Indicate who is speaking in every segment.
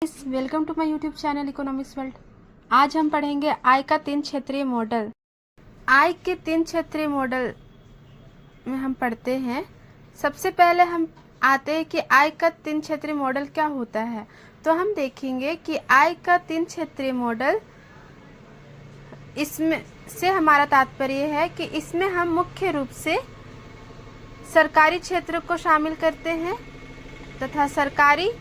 Speaker 1: Welcome to my YouTube channel economics world. आज हम पढ़ेंगे आय का 3 क्षेत्रीय मॉडल। आय के 3 क्षेत्रीय मॉडल में हम पढ़ते हैं। सबसे पहले हम आते हैं कि आय का 3 क्षेत्रीय मॉडल क्या होता है। तो हम देखेंगे कि आय का 3 क्षेत्रीय मॉडल, इसमें से हमारा तात्पर्य है कि इसमें हम मुख्य रूप से सरकारी क्षेत्र को शामिल करते हैं तथा सरकारी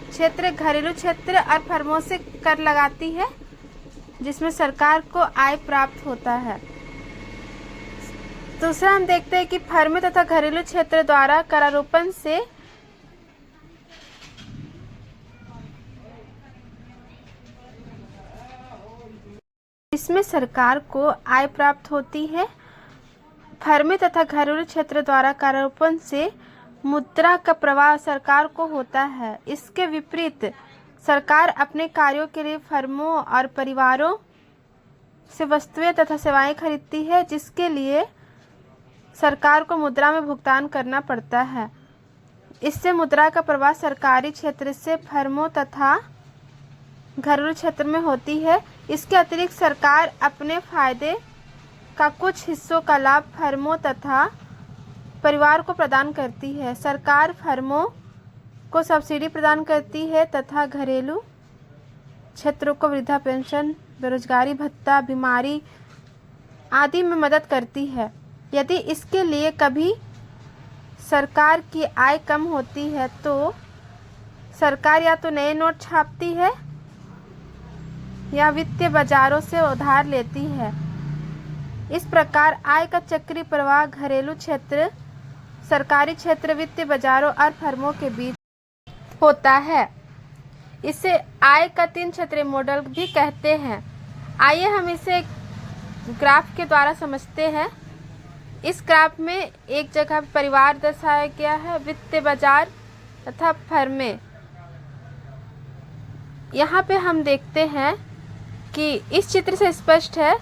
Speaker 1: क्षेत्र घरेलू क्षेत्र और फर्मों से कर लगाती है, जिसमें सरकार को आय प्राप्त होता है। दूसरा हम देखते हैं कि फर्म तथा घरेलू क्षेत्र द्वारा करारोपण से इसमें सरकार को आय प्राप्त होती है। फर्म तथा घरेलू क्षेत्र द्वारा करारोपण से मुद्रा का प्रवाह सरकार को होता है। इसके विपरीत सरकार अपने कार्यों के लिए फर्मों और परिवारों से वस्तुएं तथा सेवाएं खरीदती है, जिसके लिए सरकार को मुद्रा में भुगतान करना पड़ता है। इससे मुद्रा का प्रवाह सरकारी क्षेत्र से फर्मों तथा घरेलू क्षेत्र में होती है। इसके अतिरिक्त सरकार अपने फायदे का कुछ हिस्सों का लाभ फर्मों तथा परिवार को प्रदान करती है। सरकार फर्मों को सब्सिडी प्रदान करती है तथा घरेलू क्षेत्रों को वृद्धा पेंशन, बेरोजगारी भत्ता, बीमारी आदि में मदद करती है। यदि इसके लिए कभी सरकार की आय कम होती है तो सरकार या तो नए नोट छापती है या वित्तीय बाजारों से उधार लेती है। इस प्रकार आय का चक्रीय प्रवाह घरेलू क्षेत्र, सरकारी क्षेत्र, वित्तीय बाजारों और फर्मों के बीच होता है। इसे आय का 3 क्षेत्रीय मॉडल भी कहते हैं। आइए हम इसे ग्राफ के द्वारा समझते हैं। इस ग्राफ में एक जगह परिवार दर्शाया गया है, वित्तीय बाजार तथा फर्में। यहाँ पे हम देखते हैं कि इस चित्र से स्पष्ट है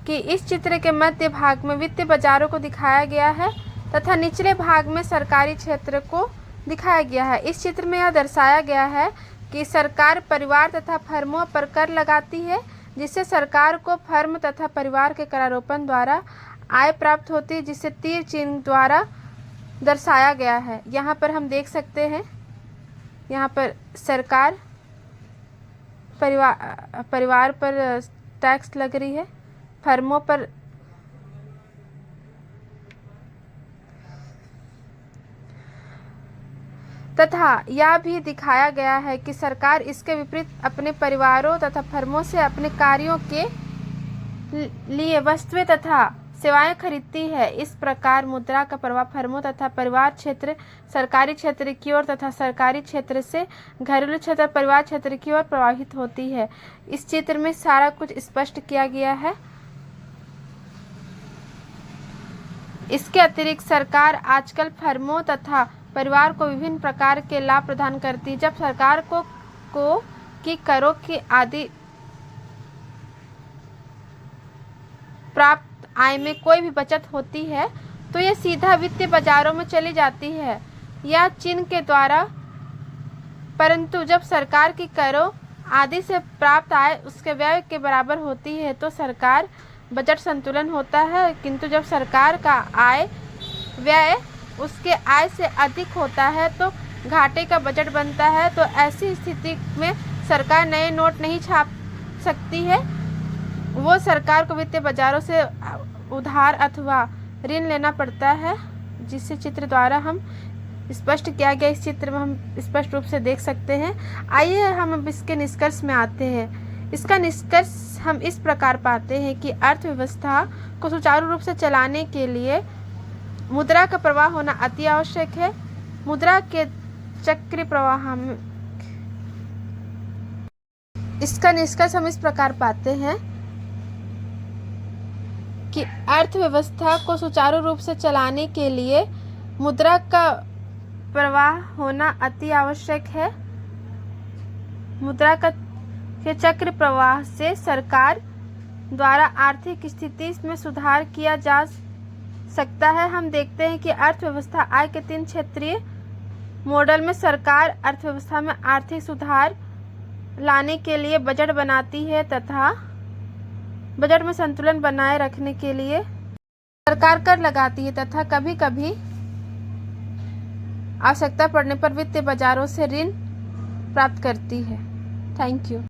Speaker 1: कि इस चित्र के मध्य भाग में वित्तीय बाजारों को दिखाया गया है तथा निचले भाग में सरकारी क्षेत्र को दिखाया गया है। इस चित्र में यह दर्शाया गया है कि सरकार परिवार तथा फर्मों पर कर लगाती है, जिससे सरकार को फर्म तथा परिवार के करारोपण द्वारा आय प्राप्त होती है, जिसे तीर चिन्ह द्वारा दर्शाया गया है। यहाँ पर हम देख सकते हैं, यहाँ पर सरकार परिवार पर टैक्स लग रही है, फर्मों पर तथा यह भी दिखाया गया है कि सरकार इसके विपरीत अपने परिवारों तथा फर्मों से अपने कार्यों के लिए वस्तुएं तथा सेवाएं खरीदती है। इस प्रकार मुद्रा का प्रवाह फर्मों तथा परिवार क्षेत्र सरकारी क्षेत्र की ओर तथा सरकारी क्षेत्र से घरेलू क्षेत्र परिवार क्षेत्र की ओर प्रवाहित होती है। इस चित्र में सारा कुछ स्पष्ट किया गया है। इसके अतिरिक्त सरकार आजकल फर्मों तथा परिवार को विभिन्न प्रकार के लाभ प्रदान करती है। जब सरकार को की करों की आदि प्राप्त आय में कोई भी बचत होती है तो यह सीधा वित्तीय बाजारों में चली जाती है या चिन्ह के द्वारा। परंतु जब सरकार की करों आदि से प्राप्त आय उसके व्यय के बराबर होती है तो सरकार बजट संतुलन होता है। किंतु जब सरकार का आय व्यय उसके आय से अधिक होता है तो घाटे का बजट बनता है। तो ऐसी स्थिति में सरकार नए नोट नहीं छाप सकती है, वो सरकार को वित्तीय बाजारों से उधार अथवा ऋण लेना पड़ता है, जिससे चित्र द्वारा हम स्पष्ट किया गया। इस चित्र में हम स्पष्ट रूप से देख सकते हैं। आइए हम अब इसके निष्कर्ष में आते हैं। इसका निष्कर्ष हम इस प्रकार पाते हैं कि अर्थव्यवस्था को सुचारू रूप से चलाने के लिए मुद्रा का प्रवाह होना अति आवश्यक है। मुद्रा के चक्रीय प्रवाह में इसका निष्कर्ष हम इस प्रकार पाते हैं कि अर्थव्यवस्था को सुचारू रूप से चलाने के लिए मुद्रा का प्रवाह होना अति आवश्यक है। मुद्रा के चक्र प्रवाह से सरकार द्वारा आर्थिक स्थिति में सुधार किया जा सकता है। हम देखते हैं कि अर्थव्यवस्था आय के 3 क्षेत्रीय मॉडल में सरकार अर्थव्यवस्था में आर्थिक सुधार लाने के लिए बजट बनाती है तथा बजट में संतुलन बनाए रखने के लिए सरकार कर लगाती है तथा कभी कभी आवश्यकता पड़ने पर वित्तीय बाजारों से ऋण प्राप्त करती है। Thank you.